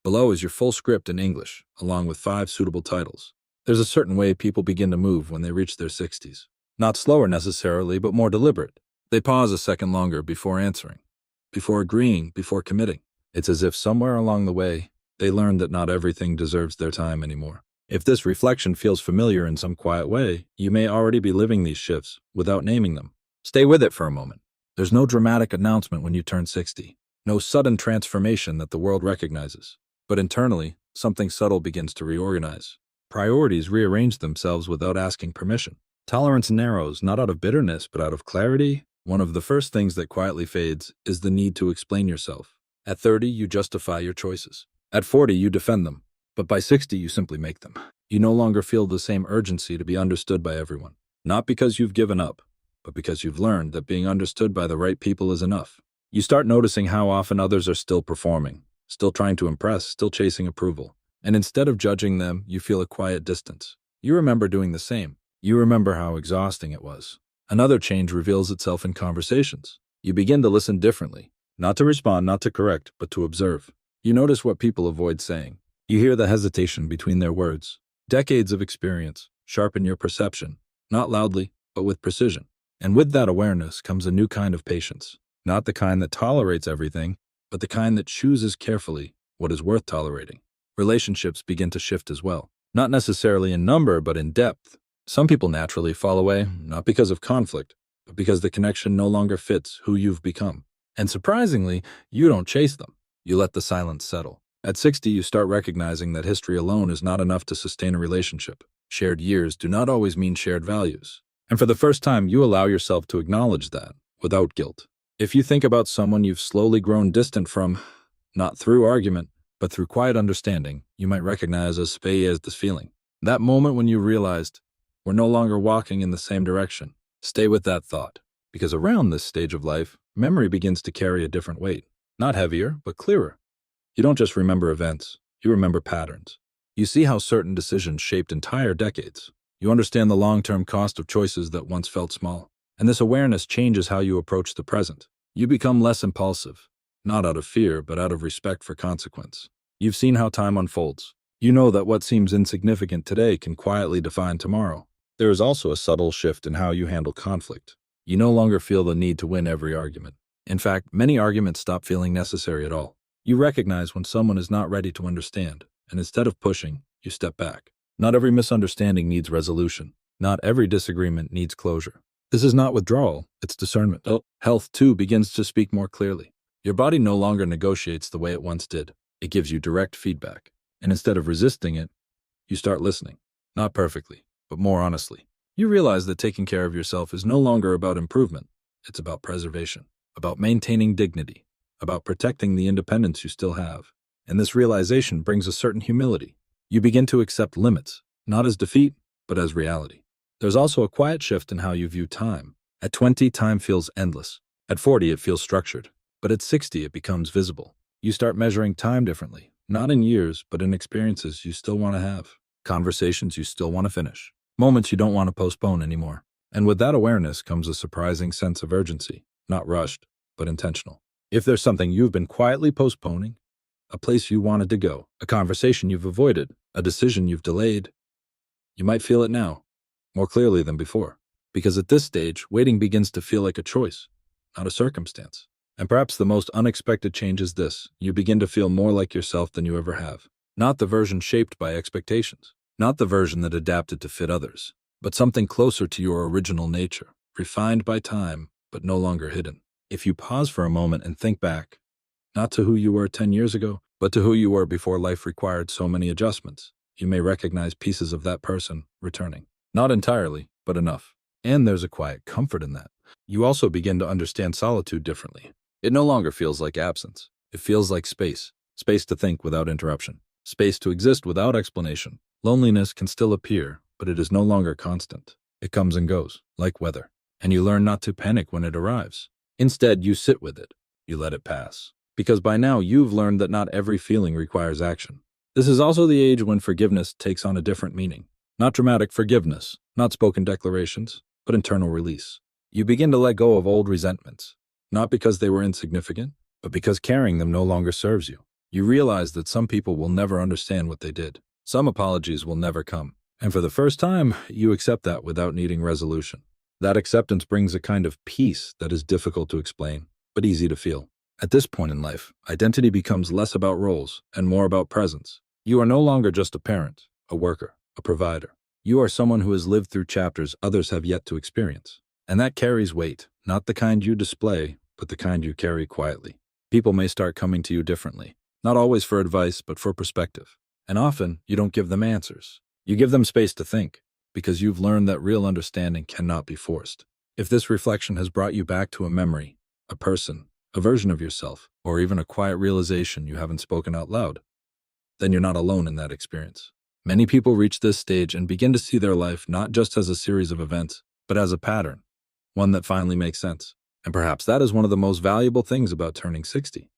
Below is your full script in English, along with 5 suitable titles. There's a certain way people begin to move when they reach their 60s. Not slower necessarily, but more deliberate. They pause a second longer before answering, before agreeing, before committing. It's as if somewhere along the way, they learned that not everything deserves their time anymore. If this reflection feels familiar in some quiet way, you may already be living these shifts without naming them. Stay with it for a moment. There's no dramatic announcement when you turn 60, no sudden transformation that the world recognizes. But internally, something subtle begins to reorganize. Priorities rearrange themselves without asking permission. Tolerance narrows, not out of bitterness, but out of clarity. One of the first things that quietly fades is the need to explain yourself. At 30, you justify your choices. At 40, you defend them. But by 60, you simply make them. You no longer feel the same urgency to be understood by everyone. Not because you've given up, but because you've learned that being understood by the right people is enough. You start noticing how often others are still performing, still trying to impress, still chasing approval. And instead of judging them, you feel a quiet distance. You remember doing the same. You remember how exhausting it was. Another change reveals itself in conversations. You begin to listen differently, not to respond, not to correct, but to observe. You notice what people avoid saying. You hear the hesitation between their words. Decades of experience sharpen your perception, not loudly, but with precision. And with that awareness comes a new kind of patience. Not the kind that tolerates everything, but the kind that chooses carefully what is worth tolerating. Relationships begin to shift as well. Not necessarily in number, but in depth. Some people naturally fall away, not because of conflict, but because the connection no longer fits who you've become. And surprisingly, you don't chase them. You let the silence settle. At 60, you start recognizing that history alone is not enough to sustain a relationship. Shared years do not always mean shared values. And for the first time, you allow yourself to acknowledge that, without guilt. If you think about someone you've slowly grown distant from, not through argument, but through quiet understanding, you might recognize as this feeling. That moment when you realized, we're no longer walking in the same direction. Stay with that thought, because around this stage of life, memory begins to carry a different weight. Not heavier, but clearer. You don't just remember events, you remember patterns. You see how certain decisions shaped entire decades. You understand the long-term cost of choices that once felt small. And this awareness changes how you approach the present. You become less impulsive, not out of fear, but out of respect for consequence. You've seen how time unfolds. You know that what seems insignificant today can quietly define tomorrow. There is also a subtle shift in how you handle conflict. You no longer feel the need to win every argument. In fact, many arguments stop feeling necessary at all. You recognize when someone is not ready to understand, and instead of pushing, you step back. Not every misunderstanding needs resolution. Not every disagreement needs closure. This is not withdrawal, it's discernment. Health, too, begins to speak more clearly. Your body no longer negotiates the way it once did. It gives you direct feedback. And instead of resisting it, you start listening. Not perfectly, but more honestly. You realize that taking care of yourself is no longer about improvement. It's about preservation, about maintaining dignity, about protecting the independence you still have. And this realization brings a certain humility. You begin to accept limits, not as defeat, but as reality. There's also a quiet shift in how you view time. At 20, time feels endless. At 40, it feels structured. But at 60, it becomes visible. You start measuring time differently, not in years, but in experiences you still want to have, conversations you still want to finish, moments you don't want to postpone anymore. And with that awareness comes a surprising sense of urgency, not rushed, but intentional. If there's something you've been quietly postponing, a place you wanted to go, a conversation you've avoided, a decision you've delayed, you might feel it now, more clearly than before. Because at this stage, waiting begins to feel like a choice, not a circumstance. And perhaps the most unexpected change is this: you begin to feel more like yourself than you ever have. Not the version shaped by expectations, not the version that adapted to fit others, but something closer to your original nature, refined by time, but no longer hidden. If you pause for a moment and think back, not to who you were 10 years ago, but to who you were before life required so many adjustments, you may recognize pieces of that person returning. Not entirely, but enough. And there's a quiet comfort in that. You also begin to understand solitude differently. It no longer feels like absence. It feels like space. Space to think without interruption. Space to exist without explanation. Loneliness can still appear, but it is no longer constant. It comes and goes, like weather. And you learn not to panic when it arrives. Instead, you sit with it. You let it pass. Because by now, you've learned that not every feeling requires action. This is also the age when forgiveness takes on a different meaning. Not dramatic forgiveness, not spoken declarations, but internal release. You begin to let go of old resentments, not because they were insignificant, but because carrying them no longer serves you. You realize that some people will never understand what they did. Some apologies will never come. And for the first time, you accept that without needing resolution. That acceptance brings a kind of peace that is difficult to explain, but easy to feel. At this point in life, identity becomes less about roles and more about presence. You are no longer just a parent, a worker, a provider. You are someone who has lived through chapters others have yet to experience. And that carries weight, not the kind you display, but the kind you carry quietly. People may start coming to you differently, not always for advice, but for perspective. And often, you don't give them answers. You give them space to think, because you've learned that real understanding cannot be forced. If this reflection has brought you back to a memory, a person, a version of yourself, or even a quiet realization you haven't spoken out loud, then you're not alone in that experience. Many people reach this stage and begin to see their life not just as a series of events, but as a pattern, one that finally makes sense. And perhaps that is one of the most valuable things about turning 60.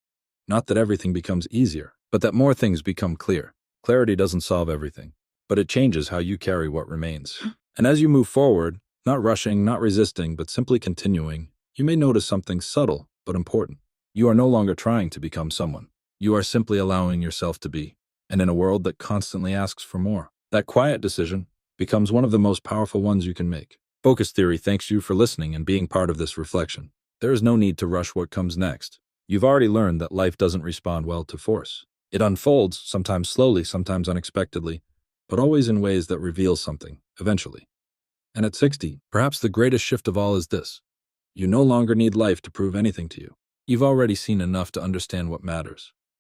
Not that everything becomes easier, but that more things become clear. Clarity doesn't solve everything, but it changes how you carry what remains. And as you move forward, not rushing, not resisting, but simply continuing, you may notice something subtle but important. You are no longer trying to become someone. You are simply allowing yourself to be. And in a world that constantly asks for more, that quiet decision becomes one of the most powerful ones you can make. Focus Theory thanks you for listening and being part of this reflection. There is no need to rush what comes next. You've already learned that life doesn't respond well to force. It unfolds, sometimes slowly, sometimes unexpectedly, but always in ways that reveal something, eventually. And at 60, perhaps the greatest shift of all is this. You no longer need life to prove anything to you. You've already seen enough to understand what matters.